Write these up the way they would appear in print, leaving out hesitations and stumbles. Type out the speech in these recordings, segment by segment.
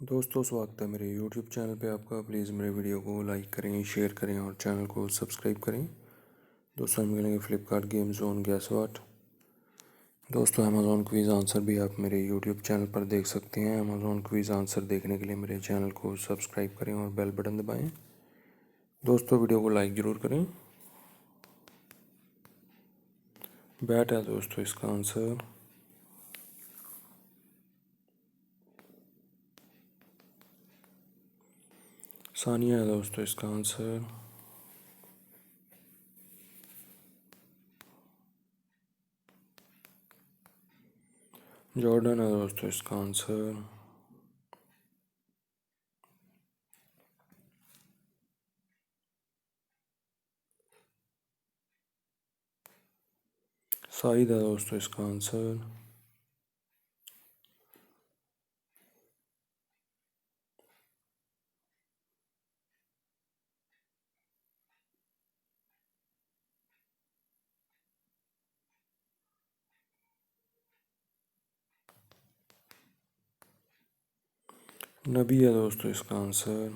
दोस्तों स्वागत है मेरे YouTube चैनल पे आपका। प्लीज़ मेरे वीडियो को लाइक करें, शेयर करें और चैनल को सब्सक्राइब करें। दोस्तों हम मिलेंगे फ्लिपकार्ट गेम जोन गैस वाट। दोस्तों अमेज़ॉन क्विज़ आंसर भी आप मेरे YouTube चैनल पर देख सकते हैं। अमेज़ॉन क्विज़ आंसर देखने के लिए मेरे चैनल को सब्सक्राइब करें और बेल बटन दबाएँ। दोस्तों वीडियो को लाइक ज़रूर करें। बैट है दोस्तों इसका आंसर। सानिया है दोस्तों इसका आंसर। जॉर्डन है दोस्तों इसका आंसर। साइद है दोस्तों इसका आंसर। नबी है दोस्तों इसका आंसर।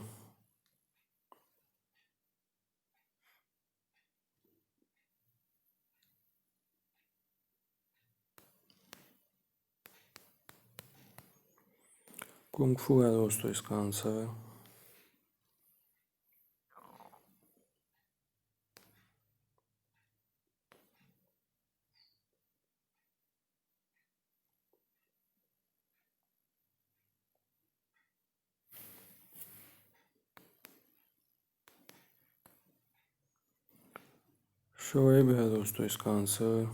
कुंग-फू है दोस्तों इसका आंसर। शोएब है दोस्तों इसका आंसर।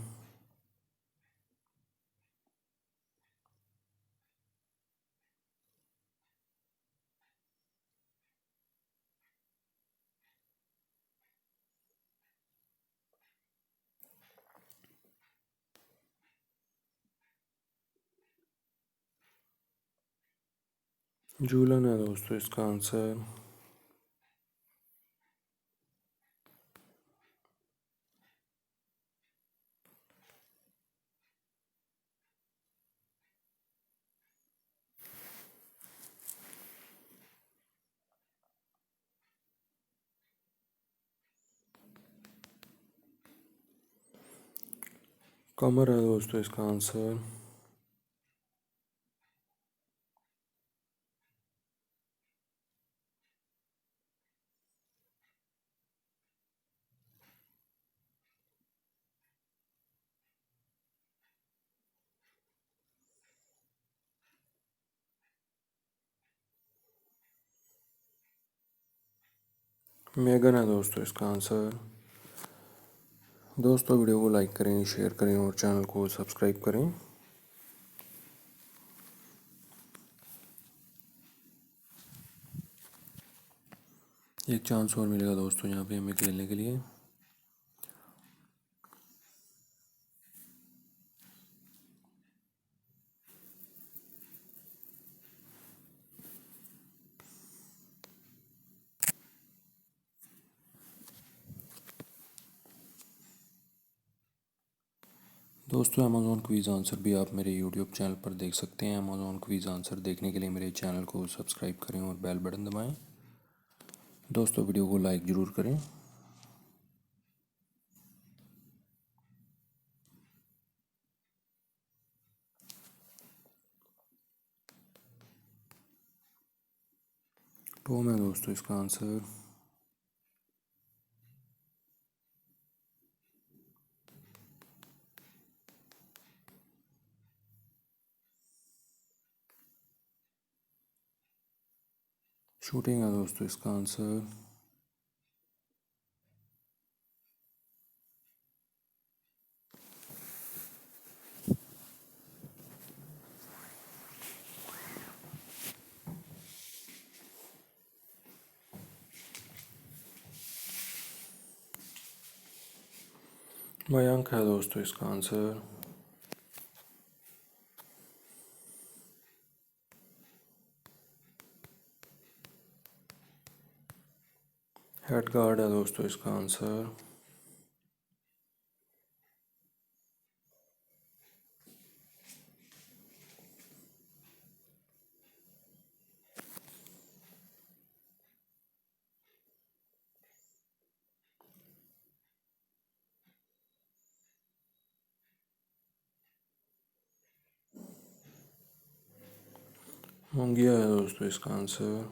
जूलन है दोस्तों इसका आंसर। कमर है दोस्तों इसका आंसर। मेगन है दोस्तों इसका आंसर। दोस्तों वीडियो को लाइक करें, शेयर करें और चैनल को सब्सक्राइब करें। एक चांस और मिलेगा दोस्तों यहाँ पे हमें खेलने के लिए। दोस्तों अमेज़ॉन क्विज़ आंसर भी आप मेरे यूट्यूब चैनल पर देख सकते हैं। अमेज़ॉन क्विज़ आंसर देखने के लिए मेरे चैनल को सब्सक्राइब करें और बेल बटन दबाएं। दोस्तों वीडियो को लाइक ज़रूर करें। टॉम है दोस्तों इसका आंसर। शूटिंग है दोस्तों इसका आंसर। मयंक है दोस्तों इसका आंसर। हेड गार्ड है दोस्तों इसका आंसर। मुंगिया है दोस्तों इसका आंसर।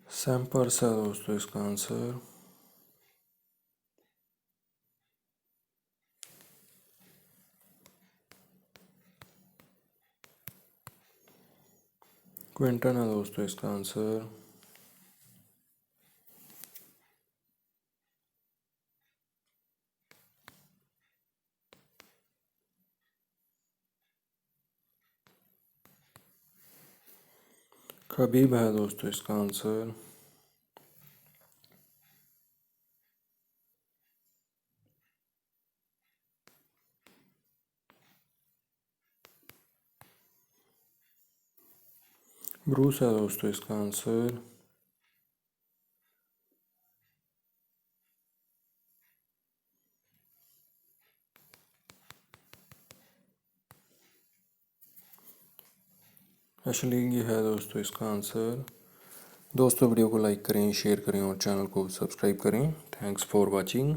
सैम्पर्स है दोस्तों इसका आंसर। क्विंटन है दोस्तों इसका आंसर। खबीब है दोस्तों इसका आंसर। ब्रूस है दोस्तों इसका आंसर। एशलिंग है दोस्तों इसका आंसर। दोस्तों वीडियो को लाइक करें, शेयर करें और चैनल को सब्सक्राइब करें। Thanks for watching.